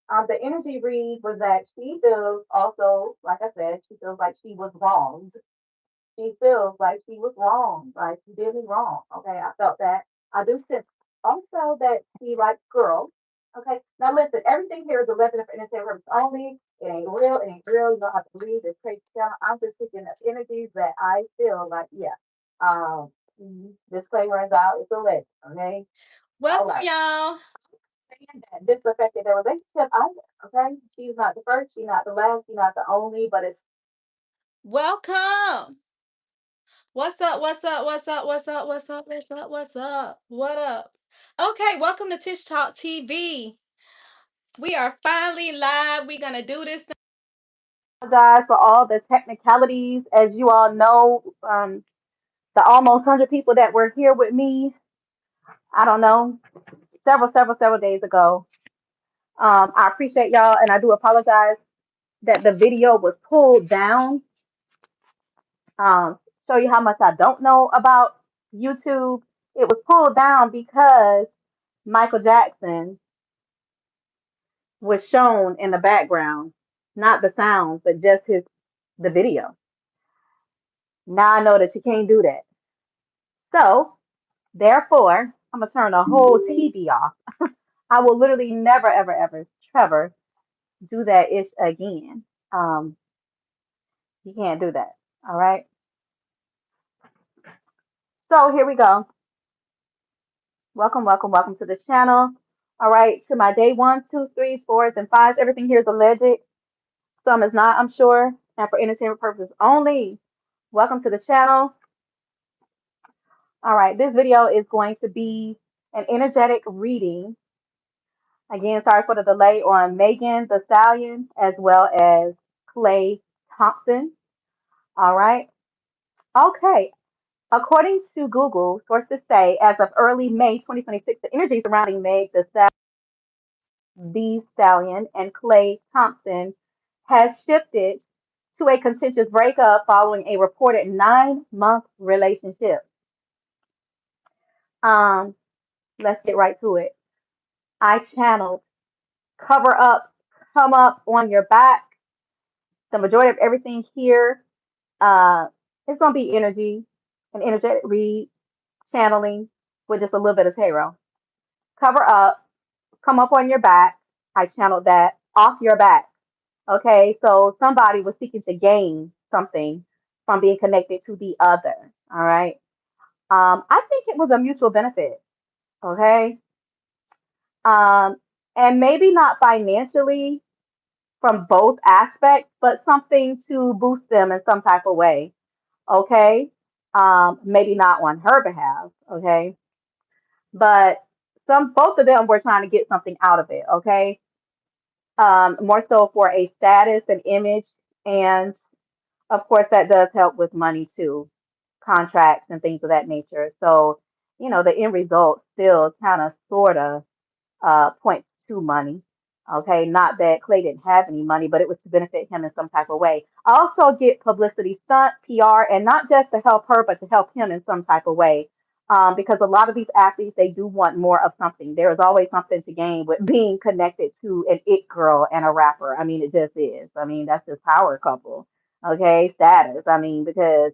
The energy read was that she feels also, like I said, she feels like she was wronged. She feels like she was wrong, like she did me wrong. Okay, I felt that. I do sense also that she likes girls. Okay, now listen, everything here is a lesson for entertainment purposes only. It ain't real, it ain't real. You don't have to believe this crazy stuff. I'm just picking up energies that I feel like, yeah. Disclaimer is out, it's a legend, okay? All Welcome, right. y'all. Saying that this affected their relationship either, okay? She's not the first, she's not the last, she's not the only, but it's Welcome. What's up? What's up? What's up? What's up? What's up? What's up? What's up? What up? Okay, welcome to Tish Talk TV. We are finally live. We're gonna do this thing. apologize for all the technicalities. As you all know, the almost 100 people that were here with me, I don't know, several days ago. I appreciate y'all, and I do apologize that the video was pulled down. Show you how much I don't know about YouTube. It was pulled down because Michael Jackson was shown in the background, not the sound, but just his the video. Now I know that you can't do that. So therefore, I'm gonna turn the whole TV off. I will literally never, ever, ever, Trevor, do that ish again. Um, you can't do that. All right. So here we go. Welcome, welcome, welcome to the channel. All right, to my day one, two, three, fours, and fives. Everything here is alleged. Some is not, I'm sure, and for entertainment purposes only. Welcome to the channel. All right, this video is going to be an energetic reading. Again, sorry for the delay on Megan the Stallion as well as Clay Thompson. All right. Okay. According to Google, sources say as of early May 2026, the energy surrounding Meg the Stallion and Clay Thompson has shifted to a contentious breakup following a reported 9-month relationship. Um, let's get right to it. I channeled cover up, come up on your back. The majority of everything here uh, is going to be energy, an energetic read, channeling with just a little bit of tarot. Cover up, come up on your back. I channeled that off your back. Okay, so somebody was seeking to gain something from being connected to the other. All right. I think it was a mutual benefit. Okay. Um, and maybe not financially from both aspects, but something to boost them in some type of way. Okay. Maybe not on her behalf. Okay. But both of them were trying to get something out of it. Okay. More so for a status and image, and of course, that does help with money too, contracts and things of that nature. So, the end result still kind of sort of points to money. Okay, not that Clay didn't have any money, but it was to benefit him in some type of way. I also get publicity stunt, PR, and not just to help her, but to help him in some type of way. Because a lot of these athletes, they do want more of something. There is always something to gain with being connected to an it girl and a rapper. I mean, it just is. I mean, that's just power couple. Okay, status. I mean, because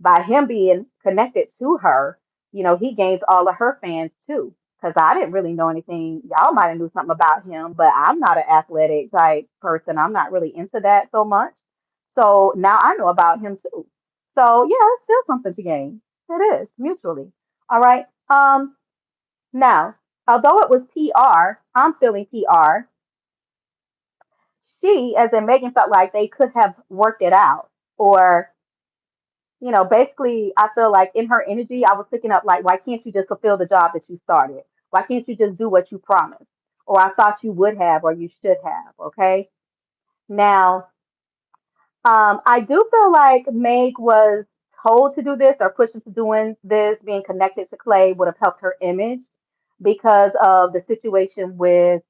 by him being connected to her, he gains all of her fans too. Because I didn't really know anything. Y'all might have knew something about him, but I'm not an athletic type person. I'm not really into that so much. So now I know about him too. So yeah, it's still something to gain. It is mutually. All right. Now, although it was PR, I'm feeling PR. She, as in Megan, felt like they could have worked it out, or basically, I feel like in her energy, I was picking up like, why can't you just fulfill the job that you started? Why can't you just do what you promised? Or I thought you would have, or you should have. Okay. Now, I do feel like Meg was told to do this or pushed into doing this, being connected to Clay would have helped her image because of the situation with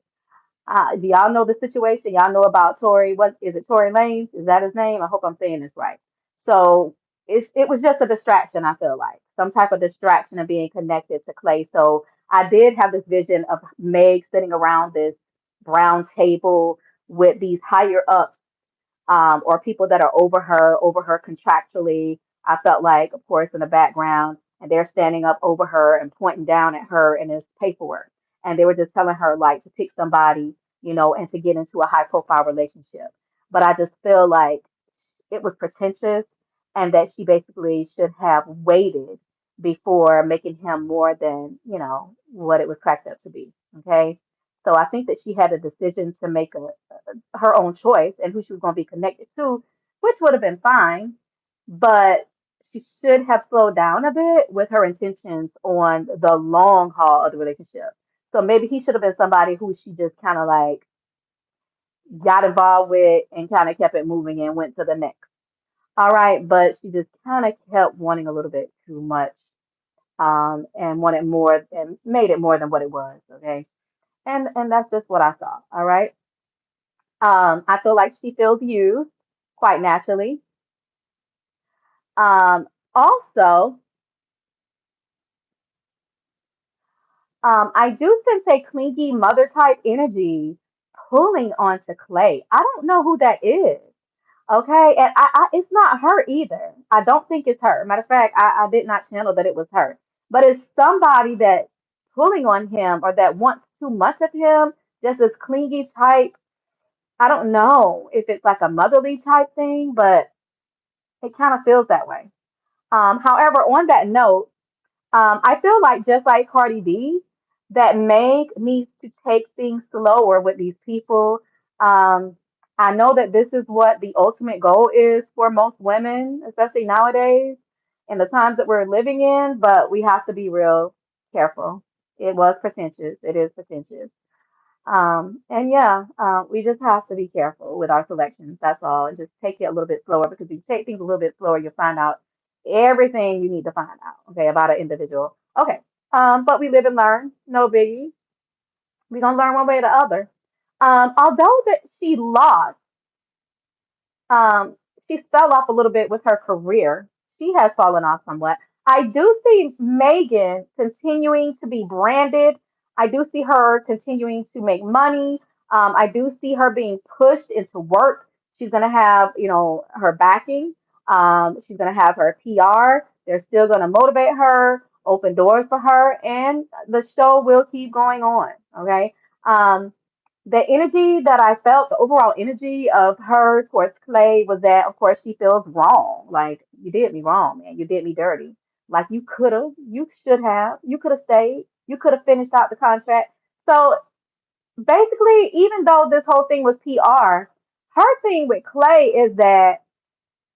do y'all know the situation? Y'all know about Tory? What is it? Tory Lanez? Is that his name? I hope I'm saying this right. So it was just a distraction. I feel like some type of distraction of being connected to Clay. So I did have this vision of Meg sitting around this brown table with these higher ups, or people that are over her contractually. I felt like, of course, in the background, and they're standing up over her and pointing down at her in this paperwork. And they were just telling her, like, to pick somebody, and to get into a high profile relationship. But I just feel like it was pretentious and that she basically should have waited before making him more than, what it was cracked up to be. Okay. So I think that she had a decision to make her own choice and who she was going to be connected to, which would have been fine, but she should have slowed down a bit with her intentions on the long haul of the relationship. So maybe he should have been somebody who she just kind of like got involved with and kind of kept it moving and went to the next. All right, but she just kind of kept wanting a little bit too much, and wanted more and made it more than what it was. Okay, and that's just what I saw. All right. I feel like she feels used quite naturally. Also, I do sense a clingy mother type energy pulling onto Clay. I don't know who that is. Okay, and it's not her either. I don't think it's her. Matter of fact, I did not channel that it was her, but it's somebody that's pulling on him or that wants too much of him. Just this clingy type. I don't know if it's like a motherly type thing, but it kind of feels that way. However, on that note, I feel like just like Cardi B, that Meg needs to take things slower with these people. Um, I know that this is what the ultimate goal is for most women, especially nowadays in the times that we're living in, but we have to be real careful. It was pretentious. It is pretentious. And yeah, we just have to be careful with our selections. That's all. And just take it a little bit slower because if you take things a little bit slower, you'll find out everything you need to find out, okay, about an individual. Okay. But we live and learn. No biggie. We're gonna learn one way or the other. Although that she lost, um, she fell off a little bit with her career. She has fallen off somewhat. I do see Megan continuing to be branded. I do see her continuing to make money. I do see her being pushed into work. She's going to have, her backing. She's going to have her PR. They're still going to motivate her, open doors for her, and the show will keep going on. Okay. Um, the energy that I felt, the overall energy of her towards Clay was that, of course, she feels wrong. Like, you did me wrong, man. You did me dirty. Like, you could have, you should have, you could have stayed, you could have finished out the contract. So basically, even though this whole thing was PR, her thing with Clay is that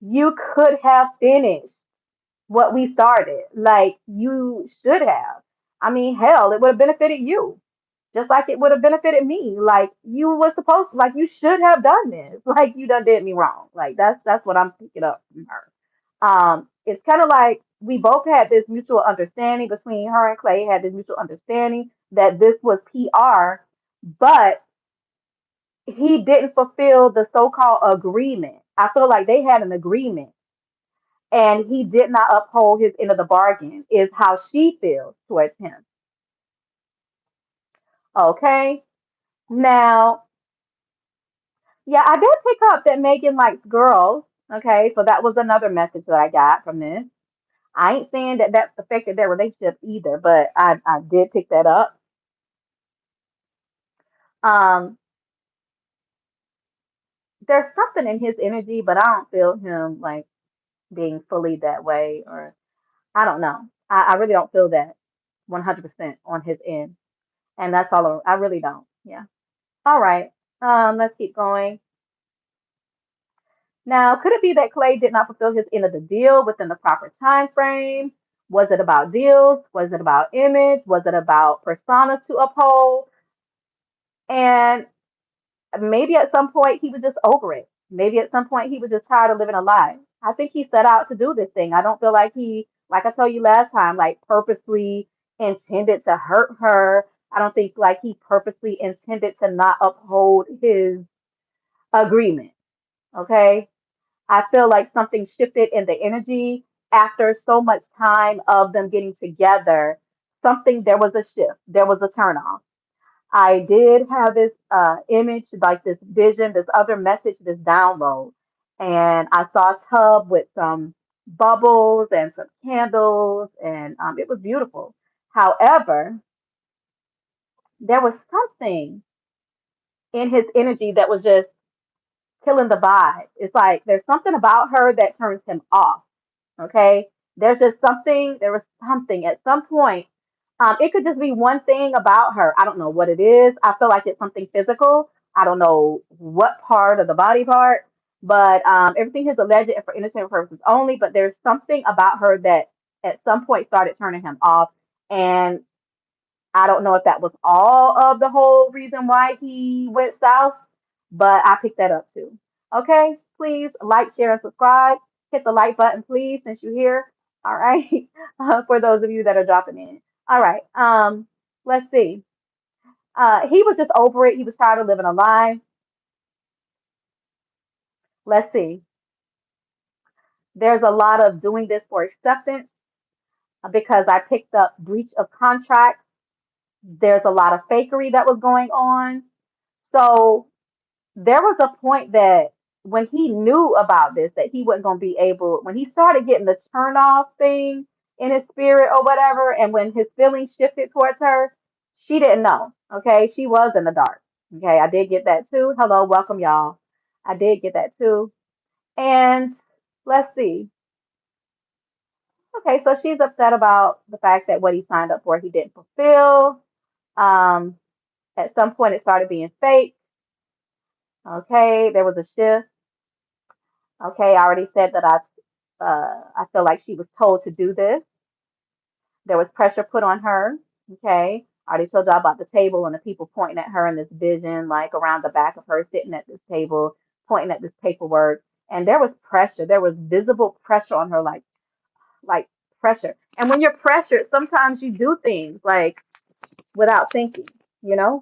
you could have finished what we started. Like, you should have. I mean, hell, it would have benefited you just like it would have benefited me. Like you were supposed, like you should have done this. Like you done did me wrong. Like that's what I'm picking up from her. It's kind of like we both had this mutual understanding between her and Clay had this mutual understanding that this was PR, but he didn't fulfill the so-called agreement. I feel like they had an agreement and he did not uphold his end of the bargain. Is how she feels towards him. Okay. Now, yeah, I did pick up that Megan likes girls. Okay, so that was another message that I got from this. I ain't saying that that's affected their relationship either, but I did pick that up. Um, there's something in his energy, but I don't feel him like being fully that way, or I don't know. I really don't feel that 100% on his end, and that's all. I really don't. Yeah. All right. Let's keep going. Now, could it be that Clay did not fulfill his end of the deal within the proper time frame? Was it about deals? Was it about image? Was it about persona to uphold? And maybe at some point he was just over it. Maybe at some point he was just tired of living a lie. I think he set out to do this thing. I don't feel like he, like I told you last time, like purposely intended to hurt her. I don't think like he purposely intended to not uphold his agreement. Okay. I feel like something shifted in the energy after so much time of them getting together. Something, there was a shift, there was a turn off. I did have this image, like this vision, this other message, this download. And I saw a tub with some bubbles and some candles, and it was beautiful. However, there was something in his energy that was just killing the vibe. It's like there's something about her that turns him off. Okay. There was something at some point. It could just be one thing about her. I don't know what it is. I feel like it's something physical. I don't know what part of the body part, but everything is alleged and for entertainment purposes only. But there's something about her that at some point started turning him off. And I don't know if that was all of the whole reason why he went south, but I picked that up too. Okay, please like, share, and subscribe. Hit the like button, please, since you're here. All right, for those of you that are dropping in. All right, let's see. He was just over it. He was tired of living a lie. Let's see. There's a lot of doing this for acceptance because I picked up breach of contract. There's a lot of fakery that was going on. So there was a point that when he knew about this, that he wasn't going to be able, when he started getting the turn off thing in his spirit or whatever, and when his feelings shifted towards her, she didn't know. Okay. She was in the dark. Okay. I did get that too. Hello. Welcome, y'all. I did get that too. And let's see. Okay. So she's upset about the fact that what he signed up for, he didn't fulfill. Um, at some point, it started being fake. Okay. There was a shift. Okay, I already said that I feel like she was told to do this. There was pressure put on her. Okay, I already told y'all about the table and the people pointing at her in this vision, like around the back of her, sitting at this table, pointing at this paperwork. And there was pressure. There was visible pressure on her, like pressure. And when you're pressured, sometimes you do things like without thinking. You know,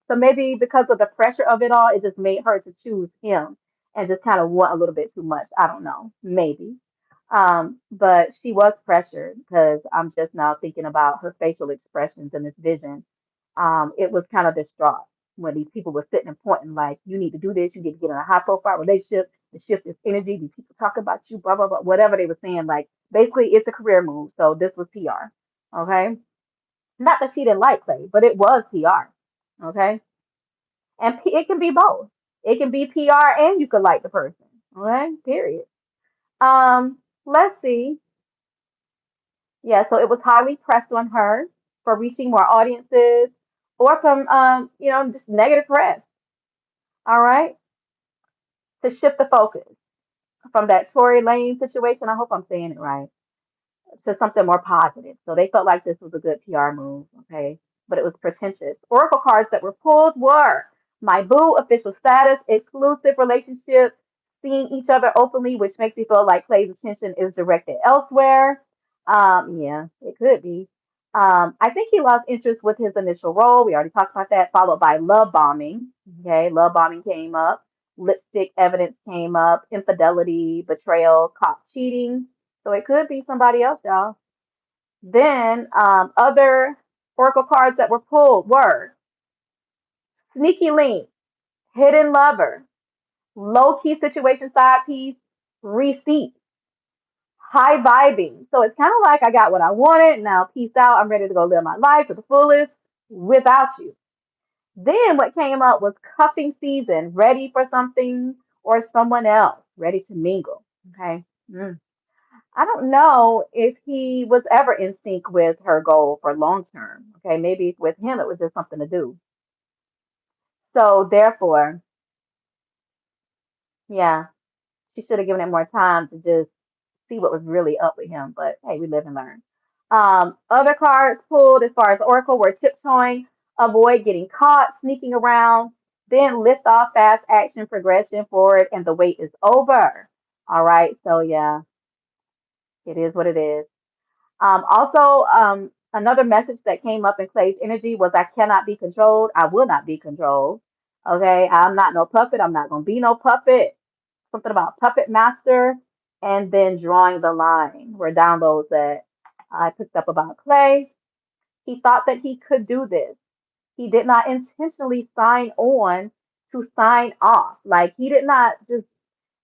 so maybe because of the pressure of it all, it just made her to choose him and just kind of want a little bit too much. I don't know, maybe. But she was pressured because I'm just now thinking about her facial expressions in this vision. It was kind of distraught when these people were sitting and pointing like, you need to do this, you need to get in a high profile relationship, to shift this energy, these people talk about you, blah, blah, blah, whatever they were saying. Like, basically, it's a career move. So this was PR. Okay. Not that she didn't like Clay, but it was PR. Okay. And it can be both. It can be PR and you could like the person. Okay, period. Let's see. Yeah, so it was highly pressed on her for reaching more audiences or from just negative press. All right, to shift the focus from that Tory Lane situation. I hope I'm saying it right. To something more positive. So they felt like this was a good PR move, okay? But it was pretentious. Oracle cards that were pulled were my boo, official status, exclusive relationship, seeing each other openly, which makes me feel like Clay's attention is directed elsewhere. Yeah, it could be. I think he lost interest with his initial role. We already talked about that, followed by love bombing. Okay, love bombing came up, lipstick evidence came up, infidelity, betrayal, caught cheating, so it could be somebody else, y'all. Then other oracle cards that were pulled were sneaky link, hidden lover, low key situation side piece, receipt, high vibing. So it's kind of like I got what I wanted. Now peace out. I'm ready to go live my life to the fullest without you. Then what came up was cuffing season, ready for something or someone else, ready to mingle. Okay. Mm. I don't know if he was ever in sync with her goal for long term. Okay, maybe with him it was just something to do. So therefore, yeah, she should have given it more time to just see what was really up with him. But hey, we live and learn. Other cards pulled as far as Oracle were tiptoeing, avoid getting caught, sneaking around, then lift off, fast action, progression forward, and the wait is over. All right, so yeah, it is what it is. Also, another message that came up in Clay's energy was I cannot be controlled. I will not be controlled. Okay. I'm not no puppet. I'm not going to be no puppet. Something about puppet master and then drawing the line were downloads that I picked up about Clay. He thought that he could do this. He did not intentionally sign on to sign off. Like he did not just,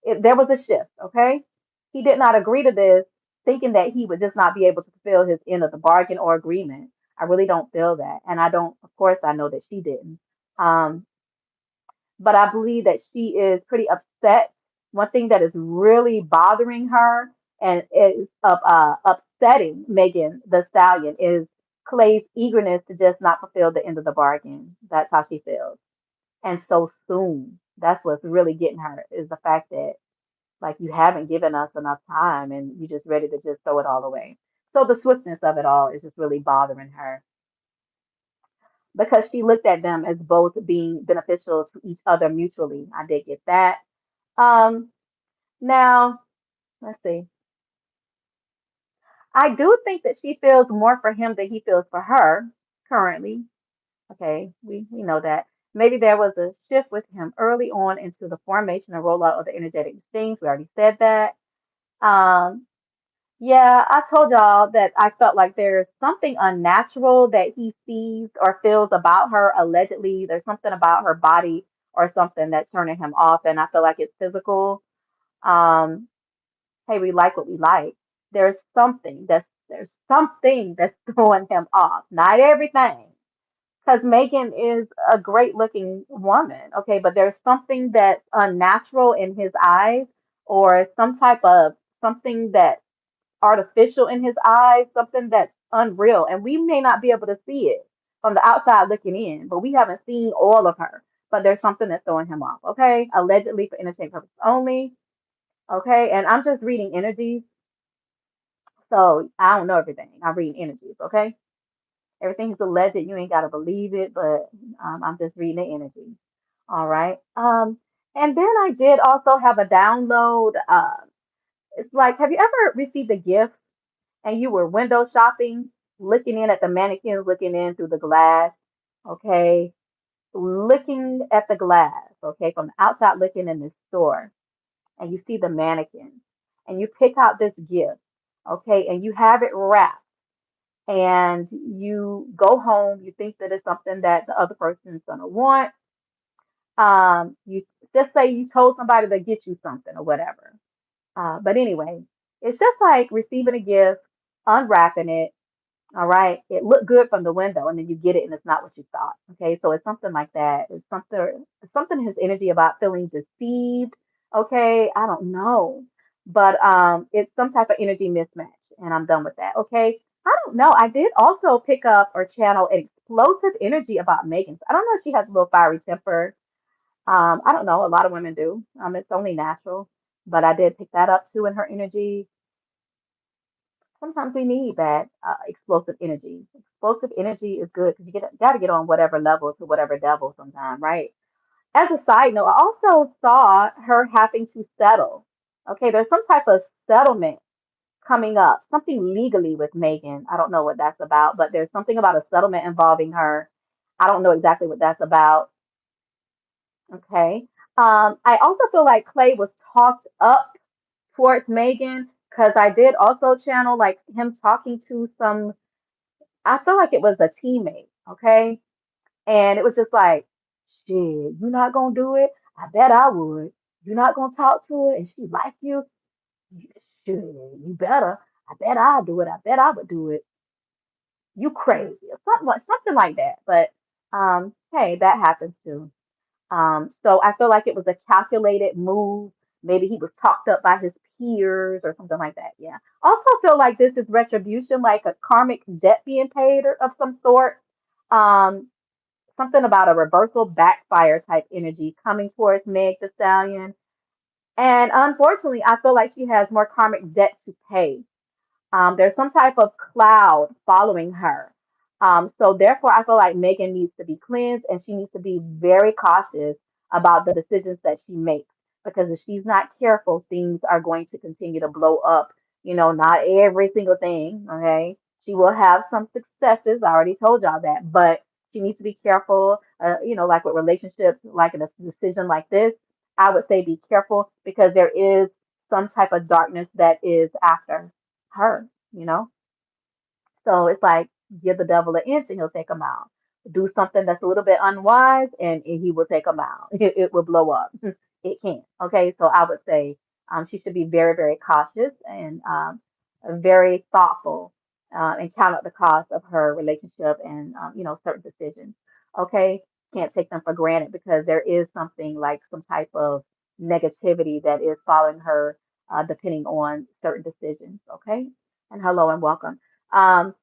there was a shift, okay? He did not agree to this thinking that he would just not be able to fulfill his end of the bargain or agreement. I really don't feel that. And I don't, of course, I know that she didn't. Um, but I believe that she is pretty upset. One thing that is really bothering her and is upsetting Megan the Stallion is Clay's eagerness to just not fulfill the end of the bargain. That's how she feels. And so soon. That's what's really getting her is the fact that like you haven't given us enough time and you're just ready to just throw it all away. So the swiftness of it all is just really bothering her because she looked at them as both being beneficial to each other mutually. I did get that. Um, now, let's see. I do think that she feels more for him than he feels for her currently. Okay, we know that. Maybe there was a shift with him early on into the formation and rollout of the energetic exchange. We already said that. Um, yeah, I told y'all that I felt like there's something unnatural that he sees or feels about her, allegedly. There's something about her body or something that's turning him off, and I feel like it's physical. Um, hey, we like what we like. There's something that's throwing him off. Not everything, because Megan is a great looking woman, okay, but there's something that's unnatural in his eyes, or some type of something that's artificial in his eyes, something that's unreal, and we may not be able to see it from the outside looking in, but we haven't seen all of her. But there's something that's throwing him off, okay? Allegedly for entertainment purposes only, okay? And I'm just reading energies. So I don't know everything. I'm reading energies, okay? Everything's alleged. You ain't gotta believe it, but I'm just reading the energy. All right. And then I did also have a download. It's like, have you ever received a gift and you were window shopping, looking in at the mannequins, looking in through the glass, okay? Looking at the glass, okay, from the outside looking in the store, and you see the mannequins, and you pick out this gift, okay, and you have it wrapped and you go home, you think that it's something that the other person is gonna want. You just say you told somebody to get you something or whatever. But anyway, it's just like receiving a gift, unwrapping it. All right, it looked good from the window, and then you get it, and it's not what you thought. Okay, so it's something like that. It's something in his energy about feeling deceived. Okay, I don't know, but it's some type of energy mismatch, and I'm done with that. Okay, I don't know. I did also pick up or channel an explosive energy about Megan. I don't know if she has a little fiery temper. I don't know. A lot of women do. It's only natural, but I did pick that up too in her energy. Sometimes we need that explosive energy. Explosive energy is good because you got to get on whatever level to whatever devil sometime, right? As a side note, I also saw her having to settle. Okay, there's some type of settlement coming up, something legally with Megan. I don't know what that's about, but there's something about a settlement involving her. I don't know exactly what that's about. Okay. I also feel like Clay was talked up towards Megan because I did also channel like him talking to some, I feel like it was a teammate, okay? And it was just like, shit, you not gonna do it? I bet I would. You're not gonna talk to her and she like you? Shit, you better. I bet I'd do it. I bet I would do it. You crazy or something like that. But hey, that happens too. So I feel like it was a calculated move. Maybe he was talked up by his peers or something like that. Yeah. Also feel like this is retribution, like a karmic debt being paid or of some sort. Um, Something about a reversal backfire type energy coming towards Meg the Stallion. And unfortunately, I feel like she has more karmic debt to pay. There's some type of cloud following her. So therefore, I feel like Megan needs to be cleansed and she needs to be very cautious about the decisions that she makes because if she's not careful, things are going to continue to blow up. Not every single thing. Okay, she will have some successes. I already told y'all that, but she needs to be careful. Like with relationships, like in a decision like this, I would say be careful because there is some type of darkness that is after her, you know? So it's like give the devil an inch and he'll take a mile. do something that's a little bit unwise, and he will take them out. It will blow up. It can't. Okay, so I would say she should be very, very cautious and very thoughtful and count up the cost of her relationship and certain decisions. Okay, can't take them for granted because there is something like some type of negativity that is following her depending on certain decisions. Okay, and hello and welcome. Um,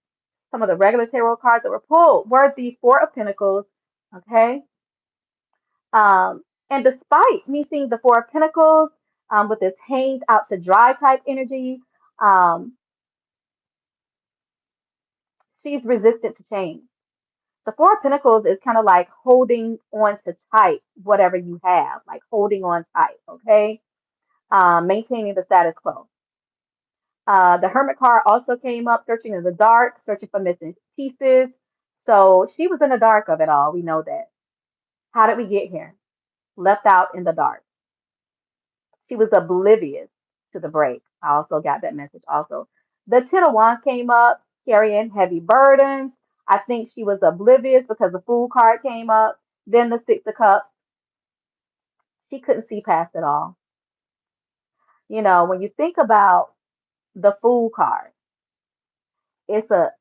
some of the regular tarot cards that were pulled were the Four of Pentacles. Okay. And despite me seeing the Four of Pentacles with this hanged out to dry type energy, um, she's resistant to change. The Four of Pentacles is kind of like holding on to tight whatever you have, like holding on tight, okay? Maintaining the status quo. The Hermit card also came up, searching in the dark, searching for missing pieces. So she was in the dark of it all. We know that. How did we get here? Left out in the dark. She was oblivious to the break. I also got that message also. The Ten of Wands came up, carrying heavy burdens. I think she was oblivious because the Fool card came up. Then the Six of Cups. She couldn't see past it all. When you think about the Fool card, it's a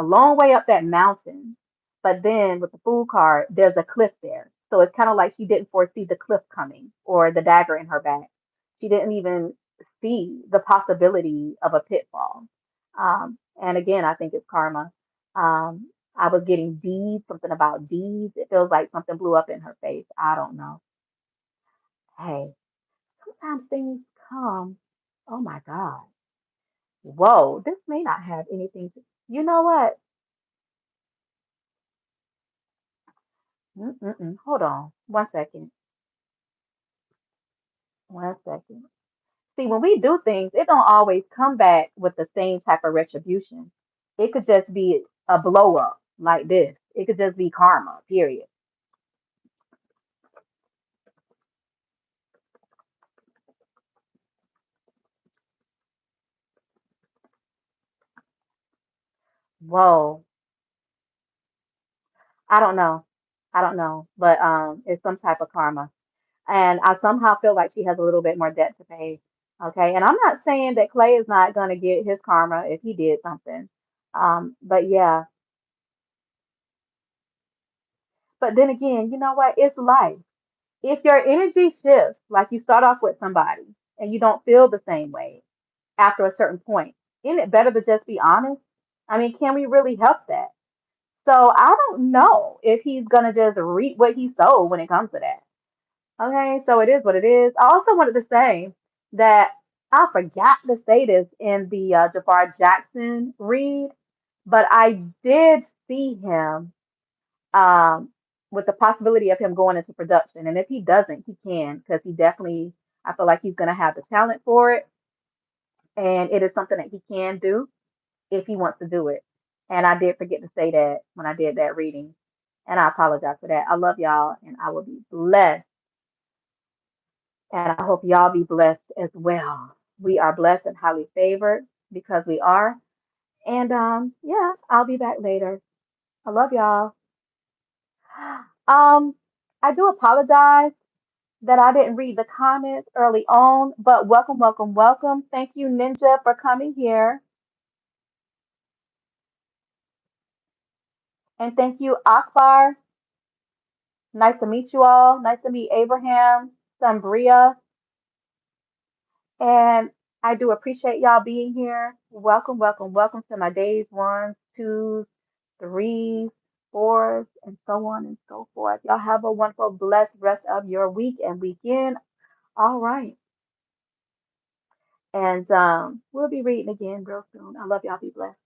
long way up that mountain. But then with the Fool card, there's a cliff there. So it's kind of like she didn't foresee the cliff coming or the dagger in her back. She didn't even see the possibility of a pitfall. And again, I think it's karma. I was getting deeds, something about deeds. It feels like something blew up in her face. I don't know. Hey, sometimes things come. Oh my God. Whoa, this may not have anything to. You know what? Mm-mm-mm. Hold on. 1 second. 1 second. See, when we do things, it don't always come back with the same type of retribution. It could just be a blow up like this. It could just be karma, period. Whoa. I don't know. I don't know. But it's some type of karma. And I somehow feel like she has a little bit more debt to pay. Okay. And I'm not saying that Clay is not gonna get his karma if he did something. But yeah. But then again, you know what? It's life. If your energy shifts, like you start off with somebody and you don't feel the same way after a certain point, isn't it better to just be honest? I mean, can we really help that? So I don't know if he's gonna just reap what he sowed when it comes to that. Okay, so it is what it is. I also wanted to say that I forgot to say this in the Jafar Jackson read, but I did see him um, with the possibility of him going into production. And if he doesn't, he can, because he definitely, I feel like he's going to have the talent for it. And it is something that he can do if he wants to do it. And I did forget to say that when I did that reading. And I apologize for that. I love y'all, and I will be blessed. And I hope y'all be blessed as well. We are blessed and highly favored because we are. And yeah, I'll be back later. I love y'all. Um, I do apologize that I didn't read the comments early on, but welcome, welcome, welcome. Thank you, Ninja, for coming here. And thank you, Akbar. Nice to meet you all. Nice to meet Abraham, Sambria. And I do appreciate y'all being here. Welcome, welcome, welcome to my days ones, twos, threes, fours, and so on and so forth. Y'all have a wonderful, blessed rest of your week and weekend. All right. And we'll be reading again real soon. I love y'all. Be blessed.